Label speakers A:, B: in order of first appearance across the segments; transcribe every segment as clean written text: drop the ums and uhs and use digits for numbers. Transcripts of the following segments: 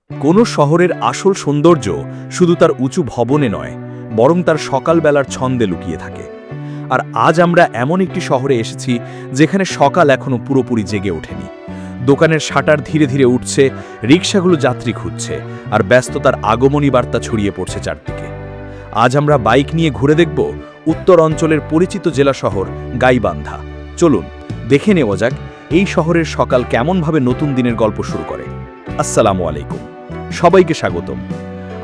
A: কোনো শহরের আসল সৌন্দর্য শুধু তার উঁচু ভবনে নয়, বরং তার সকালবেলার ছন্দে লুকিয়ে থাকে। আর আজ আমরা এমন একটি শহরে এসেছি যেখানে সকাল এখনো পুরোপুরি জেগে ওঠেনি। দোকানের শাটার ধীরে ধীরে উঠছে, রিকশাগুলো যাত্রী খুঁজছে, আর ব্যস্ততার আগমনী বার্তা ছড়িয়ে পড়ছে চারদিকে। আজ আমরা বাইক নিয়ে ঘুরে দেখব উত্তর অঞ্চলের পরিচিত জেলা শহর গাইবান্ধা। চলুন দেখে নেওয়া যাক এই শহরের সকাল কেমনভাবে নতুন দিনের গল্প শুরু করে। আসসালামু আলাইকুম, সবাইকে স্বাগতম।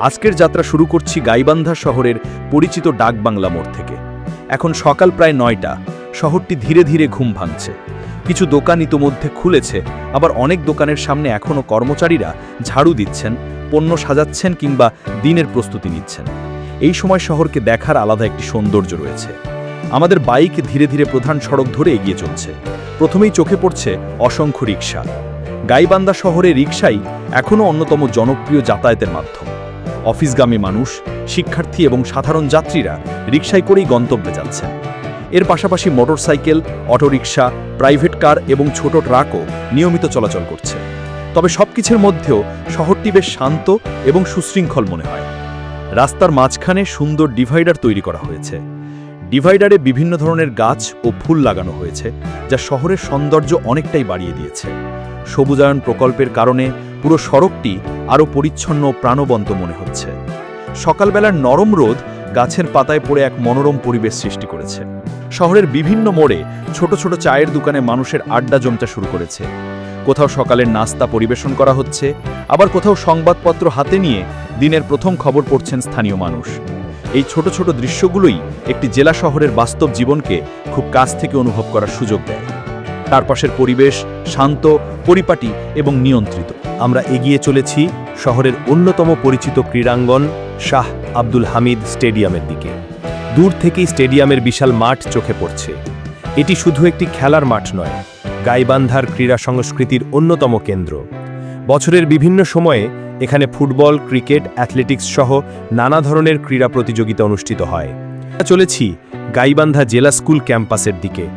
A: আজকের যাত্রা শুরু করছি গাইবান্ধা শহরের পরিচিত ডাকবাংলা মোড় থেকে। এখন সকাল প্রায় 9টা। শহরটি ধীরে ধীরে ঘুম ভাঙছে। কিছু দোকান ইতোমধ্যে খুলেছে, আবার অনেক দোকানের সামনে এখনও কর্মচারীরা ঝাড়ু দিচ্ছেন, পণ্য সাজাচ্ছেন কিংবা দিনের প্রস্তুতি নিচ্ছেন। এই সময় শহরকে দেখার আলাদা একটি সৌন্দর্য রয়েছে। আমাদের বাইক ধীরে ধীরে প্রধান সড়ক ধরে এগিয়ে চলছে। প্রথমেই চোখে পড়ছে অসংখ্য রিকশা। গাইবান্ধা শহরে রিকশাই এখনও অন্যতম জনপ্রিয় যাতায়াতের মাধ্যম। অফিসগামী মানুষ, শিক্ষার্থী এবং সাধারণ যাত্রীরা রিকশায় করেই গন্তব্যে যাচ্ছেন। এর পাশাপাশি মোটরসাইকেল, অটোরিকশা, প্রাইভেট কার এবং ছোট ট্রাকও নিয়মিত চলাচল করছে। তবে সবকিছুর মধ্যেও শহরটি বেশ শান্ত এবং সুশৃঙ্খল মনে হয়। রাস্তার মাঝখানে সুন্দর ডিভাইডার তৈরি করা হয়েছে। ডিভাইডারে বিভিন্ন ধরনের গাছ ও ফুল লাগানো হয়েছে, যা শহরের সৌন্দর্য অনেকটাই বাড়িয়ে দিয়েছে। সবুজায়ন প্রকল্পের কারণে পুরো সড়কটি আরও পরিচ্ছন্ন ও প্রাণবন্ত মনে হচ্ছে। সকালবেলার নরম রোদ গাছের পাতায় পড়ে এক মনোরম পরিবেশ সৃষ্টি করেছে। শহরের বিভিন্ন মোড়ে ছোট ছোট চায়ের দোকানে মানুষের আড্ডা জমতে শুরু করেছে। কোথাও সকালের নাস্তা পরিবেশন করা হচ্ছে, আবার কোথাও সংবাদপত্র হাতে নিয়ে দিনের প্রথম খবর পড়ছেন স্থানীয় মানুষ। এই ছোট ছোট দৃশ্যগুলোই একটি জেলা শহরের বাস্তব জীবনকে খুব কাছ থেকে অনুভব করার সুযোগ দেয়। চারপাশের পরিবেশ শান্ত, পরিপাটি এবং নিয়ন্ত্রিত। আমরা এগিয়ে চলেছি শহরের অন্যতম পরিচিত ক্রীড়াঙ্গন শাহ আব্দুল হামিদ স্টেডিয়ামের দিকে। দূর থেকেই স্টেডিয়ামের বিশাল মাঠ চোখে পড়ছে। এটি শুধু একটি খেলার মাঠ নয়, গাইবান্ধার ক্রীড়া সংস্কৃতির অন্যতম কেন্দ্র। বছরের বিভিন্ন সময়ে এখানে ফুটবল, ক্রিকেট, অ্যাথলেটিক্স সহ নানা ধরনের ক্রীড়া প্রতিযোগিতা অনুষ্ঠিত হয়। চলেছি গাইবান্ধা জেলা স্কুল ক্যাম্পাসের দিকে।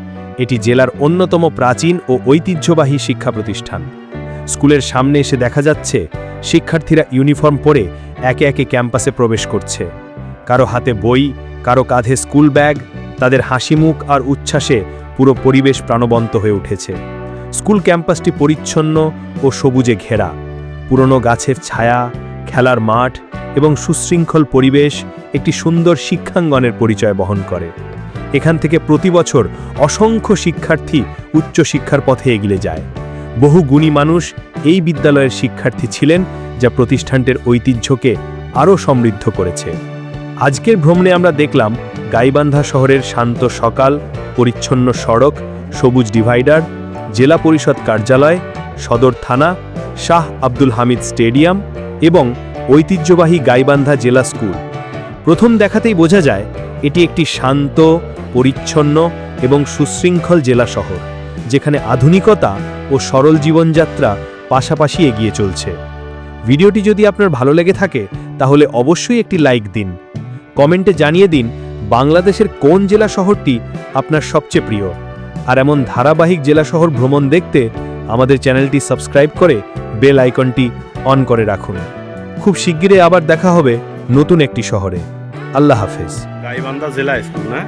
A: এটি জেলার অন্যতম প্রাচীন ও ঐতিহ্যবাহী শিক্ষা প্রতিষ্ঠান। স্কুলের সামনে এসে দেখা যাচ্ছে শিক্ষার্থীরা ইউনিফর্ম পরে একে একে ক্যাম্পাসে প্রবেশ করছে। কারো হাতে বই, কারো কাঁধে স্কুল ব্যাগ। তাদের হাসিমুখ আর উচ্ছ্বাসে পুরো পরিবেশ প্রাণবন্ত হয়ে উঠেছে। স্কুল ক্যাম্পাসটি পরিচ্ছন্ন ও সবুজে ঘেরা। পুরনো গাছের ছায়া, খেলার মাঠ এবং সুশৃঙ্খল পরিবেশ একটি সুন্দর শিক্ষাঙ্গনের পরিচয় বহন করে। এখান থেকে প্রতি বছর অসংখ্য শিক্ষার্থী উচ্চশিক্ষার পথে এগিয়ে যায়। বহু গুণী মানুষ এই বিদ্যালয়ের শিক্ষার্থী ছিলেন, যা প্রতিষ্ঠানটির ঐতিহ্যকে আরও সমৃদ্ধ করেছে। আজকের ভ্রমণে আমরা দেখলাম গাইবান্ধা শহরের শান্ত সকাল, পরিচ্ছন্ন সড়ক, সবুজ ডিভাইডার, জেলা পরিষদ কার্যালয়, সদর থানা, শাহ আব্দুল হামিদ স্টেডিয়াম এবং ঐতিহ্যবাহী গাইবান্ধা জেলা স্কুল। প্রথম দেখাতেই বোঝা যায় এটি একটি শান্ত, পরিচ্ছন্ন এবং সুশৃঙ্খল জেলা শহর, যেখানে আধুনিকতা ও সরল জীবনযাত্রা পাশাপাশি এগিয়ে চলছে। ভিডিওটি যদি আপনার ভালো লেগে থাকে তাহলে অবশ্যই একটি লাইক দিন। কমেন্টে জানিয়ে দিন বাংলাদেশের কোন জেলা শহরটি আপনার সবচেয়ে প্রিয়। আর এমন ধারাবাহিক জেলা শহর ভ্রমণ দেখতে আমাদের চ্যানেলটি সাবস্ক্রাইব করে বেল আইকনটি অন করে রাখুন। খুব শিগগিরই আবার দেখা হবে নতুন একটি শহরে। আল্লাহ হাফেজ।
B: গাইবান্ধা জেলা স্কুল না?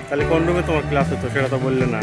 B: তাহলে কোন রুমে তোমার ক্লাস হতো সেটা তো বললে না।